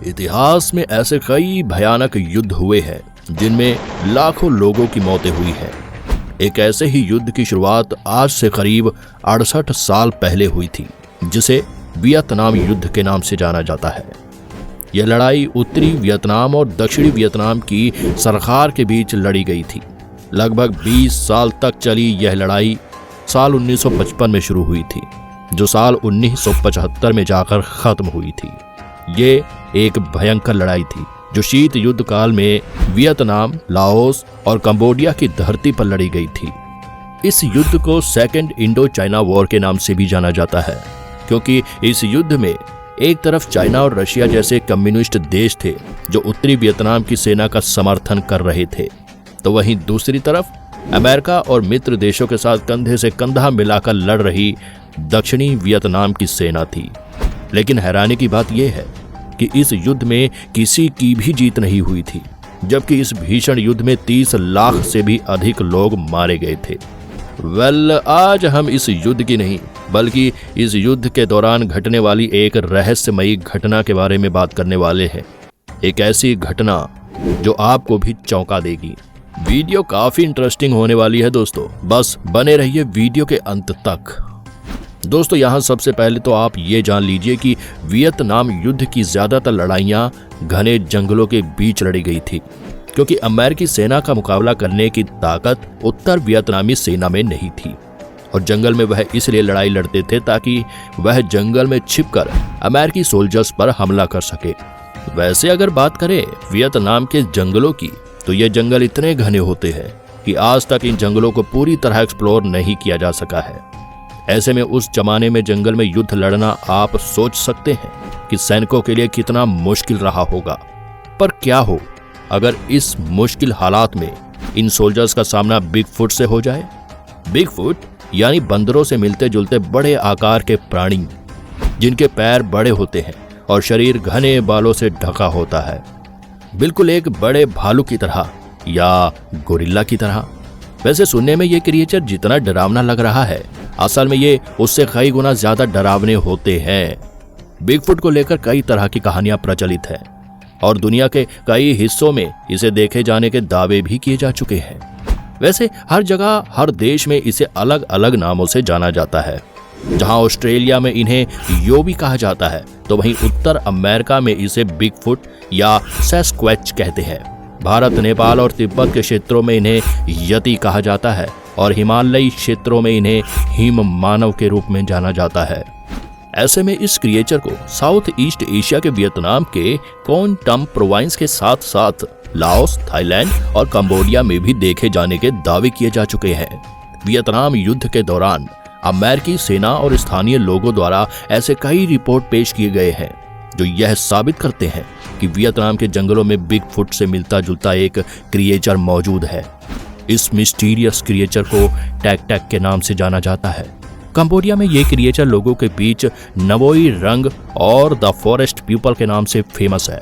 इतिहास में ऐसे कई भयानक युद्ध हुए हैं जिनमें लाखों लोगों की मौतें हुई हैं। एक ऐसे ही युद्ध की शुरुआत आज से करीब 68 साल पहले हुई थी, जिसे वियतनाम युद्ध के नाम से जाना जाता है। यह लड़ाई उत्तरी वियतनाम और दक्षिणी वियतनाम की सरकार के बीच लड़ी गई थी। लगभग 20 साल तक चली यह लड़ाई साल 1955 में शुरू हुई थी, जो साल 1975 में जाकर खत्म हुई थी। ये एक भयंकर लड़ाई थी जो शीत युद्ध काल में वियतनाम, लाओस और कंबोडिया की धरती पर लड़ी गई थी। इस युद्ध को सेकेंड इंडो चाइना वॉर के नाम से भी जाना जाता है, क्योंकि इस युद्ध में एक तरफ चाइना और रशिया जैसे कम्युनिस्ट देश थे जो उत्तरी वियतनाम की सेना का समर्थन कर रहे थे, तो वहीं दूसरी तरफ अमेरिका और मित्र देशों के साथ कंधे से कंधा मिलाकर लड़ रही दक्षिणी वियतनाम की सेना थी। लेकिन हैरानी की बात यह है कि इस युद्ध में किसी की भी जीत नहीं हुई थी, जबकि इस भीषण युद्ध में 30 लाख से भी अधिक लोग मारे गए थे। आज हम इस युद्ध की नहीं बल्कि इस युद्ध के दौरान घटने वाली एक रहस्यमयी घटना के बारे में बात करने वाले हैं। एक ऐसी घटना जो आपको भी चौंका देगी। वीडियो काफी इंटरेस्टिंग होने वाली है दोस्तों, बस बने रहिए वीडियो के अंत तक। दोस्तों, यहाँ सबसे पहले तो आप ये जान लीजिए कि वियतनाम युद्ध की ज्यादातर लड़ाइयाँ घने जंगलों के बीच लड़ी गई थी, क्योंकि अमेरिकी सेना का मुकाबला करने की ताकत उत्तर वियतनामी सेना में नहीं थी और जंगल में वह इसलिए लड़ाई लड़ते थे ताकि वह जंगल में छिपकर अमेरिकी सोल्जर्स पर हमला कर सके। वैसे अगर बात करें वियतनाम के जंगलों की, तो ये जंगल इतने घने होते हैं कि आज तक इन जंगलों को पूरी तरह एक्सप्लोर नहीं किया जा सका है। ऐसे में उस जमाने में जंगल में युद्ध लड़ना आप सोच सकते हैं कि सैनिकों के लिए कितना मुश्किल रहा होगा। पर क्या हो अगर इस मुश्किल हालात में इन सोल्जर्स का सामना बिगफुट से हो जाए। बिगफुट यानी बंदरों से मिलते जुलते बड़े आकार के प्राणी, जिनके पैर बड़े होते हैं और शरीर घने बालों से ढका होता है, बिल्कुल एक बड़े भालू की तरह या गोरिल्ला की तरह। वैसे सुनने में ये क्रिएचर जितना डरावना लग रहा है, असल में ये उससे कई गुना ज्यादा डरावने होते हैं। बिगफुट को लेकर कई तरह की कहानियां प्रचलित हैं और दुनिया के कई हिस्सों में इसे देखे जाने के दावे भी किए जा चुके हैं। वैसे हर जगह, हर देश में इसे अलग अलग नामों से जाना जाता है। जहां ऑस्ट्रेलिया में इन्हें योबी कहा जाता है, तो वहीं उत्तर अमेरिका में इसे बिगफुट या सैस्क्वैच कहते हैं। भारत, नेपाल और तिब्बत के क्षेत्रों में इन्हें यति कहा जाता है और हिमालयी क्षेत्रों में इन्हें हिम मानव के रूप में जाना जाता है। ऐसे में इस क्रिएचर को साउथ ईस्ट एशिया के वियतनाम के कोन टम प्रोविंस के साथ साथ लाओस, थाईलैंड और कंबोडिया में भी देखे जाने के दावे किए जा चुके हैं। वियतनाम युद्ध के दौरान अमेरिकी सेना और स्थानीय लोगों द्वारा ऐसे कई रिपोर्ट पेश किए गए हैं जो यह साबित करते हैं कि वियतनाम के जंगलों में बिगफुट से मिलता जुलता एक क्रिएचर मौजूद है। इस मिस्टीरियस क्रिएचर को टैक टैक के नाम से जाना जाता है। कंबोडिया में ये क्रिएचर लोगों के बीच नवोई रंग और द फॉरेस्ट पीपल के नाम से फेमस है।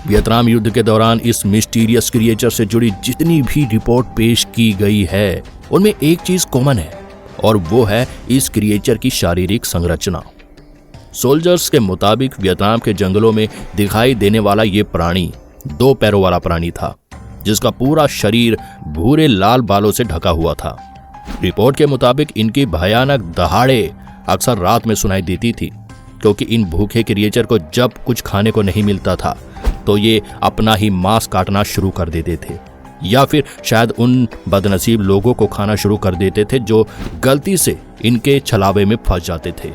वियतनाम युद्ध के दौरान इस मिस्टीरियस क्रिएचर से जुड़ी जितनी भी रिपोर्ट पेश की गई है, उनमें एक चीज कॉमन है और वो है इस क्रिएचर की शारीरिक संरचना। सोल्जर्स के मुताबिक वियतनाम के जंगलों में दिखाई देने वाला ये प्राणी 2 पैरों वाला प्राणी था, जिसका पूरा शरीर भूरे लाल बालों से ढका हुआ था। रिपोर्ट के मुताबिक इनकी भयानक दहाड़े अक्सर रात में सुनाई देती थी, क्योंकि इन भूखे क्रिएचर को जब कुछ खाने को नहीं मिलता था तो ये अपना ही मांस काटना शुरू कर देते थे, या फिर शायद उन बदनसीब लोगों को खाना शुरू कर देते थे जो गलती से इनके छलावे में फंस जाते थे।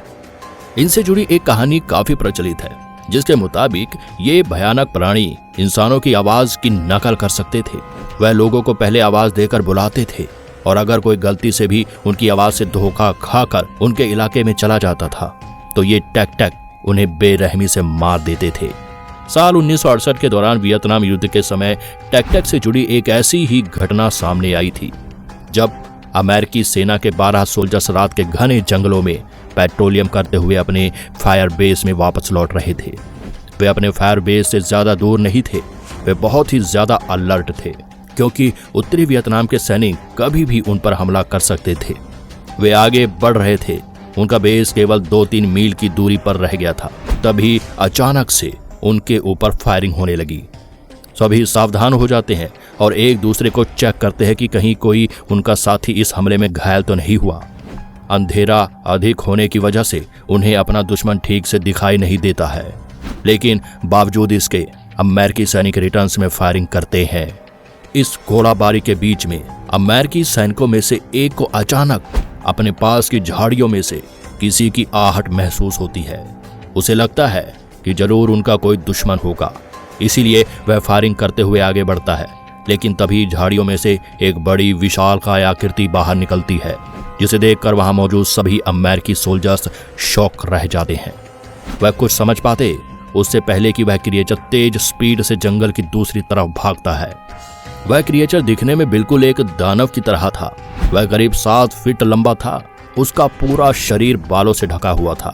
इनसे जुड़ी एक कहानी काफी प्रचलित है, जिसके मुताबिक ये भयानक प्राणी इंसानों की आवाज की नकल कर सकते थे। वह लोगों को पहले आवाज देकर बुलाते थे और अगर कोई गलती से भी उनकी आवाज से धोखा खाकर उनके इलाके में चला जाता था, तो ये टैक टैक उन्हें बेरहमी से मार देते थे। साल 1968 के दौरान वियतनाम युद्ध के समय टैक टैक से जुड़ी एक ऐसी ही घटना सामने आई थी, जब अमेरिकी सेना के 12 सोल्जर्स रात के घने जंगलों में पेट्रोलियम करते हुए अपने फायर बेस में वापस लौट रहे थे। वे अपने फायर बेस से ज्यादा दूर नहीं थे, वे बहुत ही ज्यादा अलर्ट थे, क्योंकि उत्तरी वियतनाम के सैनिक कभी भी उन पर हमला कर सकते थे। वे आगे बढ़ रहे थे, उनका बेस केवल 2-3 मील की दूरी पर रह गया था। तभी अचानक से उनके ऊपर फायरिंग होने लगी। सभी सावधान हो जाते हैं और एक दूसरे को चेक करते हैं कि कहीं कोई उनका साथी इस हमले में घायल तो नहीं हुआ। अंधेरा अधिक होने की वजह से उन्हें अपना दुश्मन ठीक से दिखाई नहीं देता है, लेकिन बावजूद इसके अमेरिकी सैनिक रिटर्न्स में फायरिंग करते हैं। इस गोलाबारी के बीच में अमेरिकी सैनिकों में से एक को अचानक अपने पास की झाड़ियों में से किसी की आहट महसूस होती है। उसे लगता है कि जरूर उनका कोई दुश्मन होगा, इसीलिए वह फायरिंग करते हुए आगे बढ़ता है। लेकिन तभी झाड़ियों में से एक बड़ी विशालकाय आकृति बाहर निकलती है, जिसे देखकर वहां मौजूद सभी अमेरिकी सोल्जर्स शॉक रह जाते हैं। वह कुछ समझ पाते उससे पहले कि वह क्रिएचर तेज स्पीड से जंगल की दूसरी तरफ भागता है। वह क्रिएचर दिखने में बिल्कुल एक दानव की तरह था। वह करीब 7 फीट लंबा था। उसका पूरा शरीर बालों से ढका हुआ था।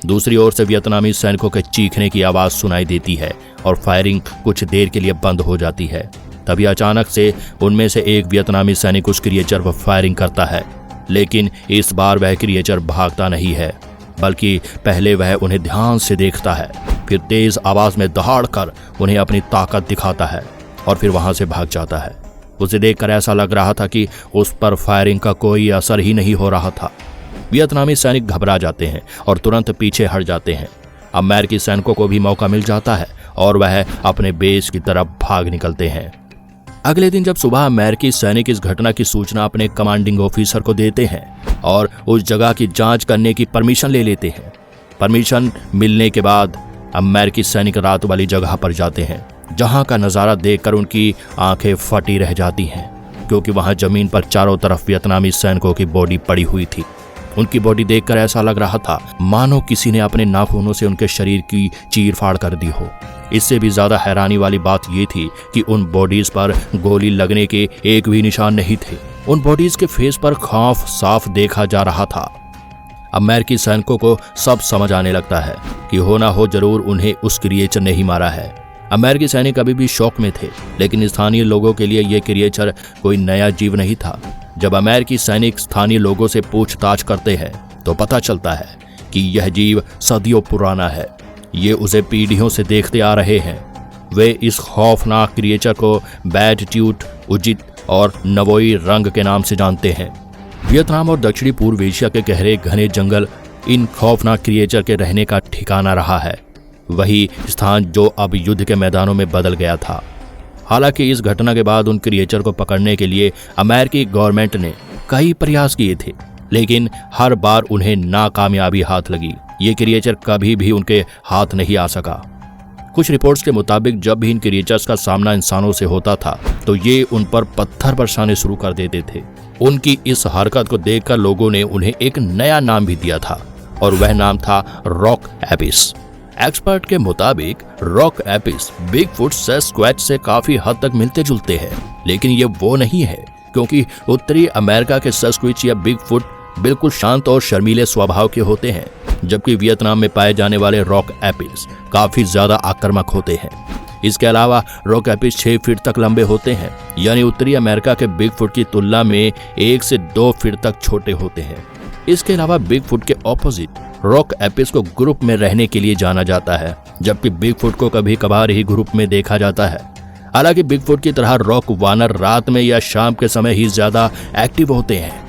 दूसरी ओर से वियतनामी सैनिकों के चीखने की आवाज सुनाई देती है और फायरिंग कुछ देर के लिए बंद हो जाती है। तभी अचानक से उनमें से एक वियतनामी सैनिक उस क्रिएचर पर फायरिंग करता है, लेकिन इस बार वह क्रिएचर भागता नहीं है, बल्कि पहले वह उन्हें ध्यान से देखता है, फिर तेज आवाज में दहाड़ कर उन्हें अपनी ताकत दिखाता है और फिर वहां से भाग जाता है। उसे देखकर ऐसा लग रहा था कि उस पर फायरिंग का कोई असर ही नहीं हो रहा था। वियतनामी सैनिक घबरा जाते हैं और तुरंत पीछे हट जाते हैं। अमेरिकी सैनिकों को भी मौका मिल जाता है और वह अपने बेस की तरफ भाग निकलते हैं। अगले दिन जब सुबह अमेरिकी सैनिक इस घटना की सूचना अपने कमांडिंग ऑफिसर को देते हैं और उस जगह की जांच करने की परमिशन ले लेते हैं। परमिशन मिलने के बाद अमेरिकी सैनिक रात वाली जगह पर जाते हैं, जहां का नजारा देखकर उनकी आंखें फटी रह जाती हैं, क्योंकि वहां जमीन पर चारों तरफ वियतनामी सैनिकों की बॉडी पड़ी हुई थी। उनकी बॉडी देखकर ऐसा लग रहा था मानो किसी ने अपने नाखूनों से उनके शरीर की चीर-फाड़ कर दी हो। इससे भी ज्यादा हैरानी वाली बात यह थी कि उन बॉडीज पर गोली लगने के एक भी निशान नहीं थे। उन बॉडीज के फेस पर खौफ साफ देखा जा रहा था। अमेरिकी सैनिकों को सब समझ आने लगता है कि हो ना हो जरूर उन्हें उस क्रिएचर ने ही मारा है। अमेरिकी सैनिक अभी भी शौक में थे, लेकिन स्थानीय लोगों के लिए यह क्रिएचर कोई नया जीव नहीं था। जब अमेरिकी सैनिक स्थानीय लोगों से पूछताछ करते हैं तो पता चलता है कि यह जीव सदियों पुराना है। ये उसे पीढ़ियों से देखते आ रहे हैं। वे इस खौफनाक क्रिएचर को बैड ट्यूट, उजित और नवोई रंग के नाम से जानते हैं। वियतनाम और दक्षिणी पूर्व एशिया के गहरे घने जंगल इन खौफनाक क्रिएचर के रहने का ठिकाना रहा है, वही स्थान जो अब युद्ध के मैदानों में बदल गया था। हालांकि इस घटना के बाद उन क्रिएचर को पकड़ने के लिए अमेरिकी गवर्नमेंट ने कई प्रयास किए थे, लेकिन हर बार उन्हें नाकामयाबी हाथ लगी। ये क्रिएचर कभी भी उनके हाथ नहीं आ सका। कुछ रिपोर्ट्स के मुताबिक जब भी इन क्रिएचर्स का सामना इंसानों से होता था तो ये उन पर पत्थर बरसाने शुरू कर देते थे। उनकी इस हरकत को देखकर लोगों ने उन्हें एक नया नाम भी दिया था और वह नाम था रॉक एपिस। एक्सपर्ट के मुताबिक रॉक एपिस बिगफुट सैस्क्वैच से काफी हद तक मिलते जुलते हैं, लेकिन ये वो नहीं है, क्योंकि उत्तरी अमेरिका के सैस्क्वैच या बिगफुट बिल्कुल शांत और शर्मीले स्वभाव के होते हैं, जबकि वियतनाम में पाए जाने वाले रॉक एपिस काफी ज्यादा आक्रामक होते हैं। इसके अलावा रॉक एपिस 6 फीट तक लंबे होते हैं, यानी उत्तरी अमेरिका के बिगफुट की तुलना में 1 से 2 फीट तक छोटे होते हैं। इसके अलावा बिगफुट के ऑपोजिट रॉक एपिस को ग्रुप में रहने के लिए जाना जाता है, जबकि बिगफुट को कभी कभार ही ग्रुप में देखा जाता है। हालांकि बिगफुट की तरह रॉक वानर रात में या शाम के समय ही ज्यादा एक्टिव होते हैं।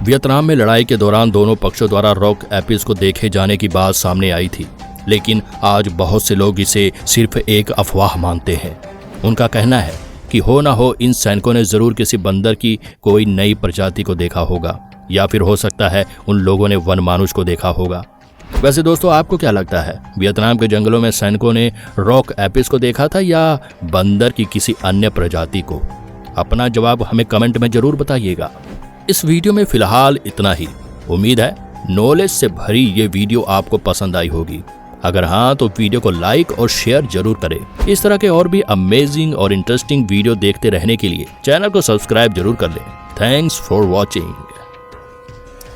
वियतनाम में लड़ाई के दौरान दोनों पक्षों द्वारा रॉक एपिस को देखे जाने की बात सामने आई थी, लेकिन आज बहुत से लोग इसे सिर्फ एक अफवाह मानते हैं। उनका कहना है कि हो ना हो इन सैनिकों ने जरूर किसी बंदर की कोई नई प्रजाति को देखा होगा, या फिर हो सकता है उन लोगों ने वन मानुष को देखा होगा। वैसे दोस्तों, आपको क्या लगता है, वियतनाम के जंगलों में सैनिकों ने रॉक एपिस को देखा था या बंदर की किसी अन्य प्रजाति को? अपना जवाब हमें कमेंट में जरूर बताइएगा। इस वीडियो में फिलहाल इतना ही। उम्मीद है नॉलेज से भरी ये वीडियो आपको पसंद आई होगी। अगर हाँ तो वीडियो को लाइक और शेयर जरूर करें। इस तरह के और भी अमेजिंग और इंटरेस्टिंग वीडियो देखते रहने के लिए चैनल को सब्सक्राइब जरूर कर लें। Thanks for watching.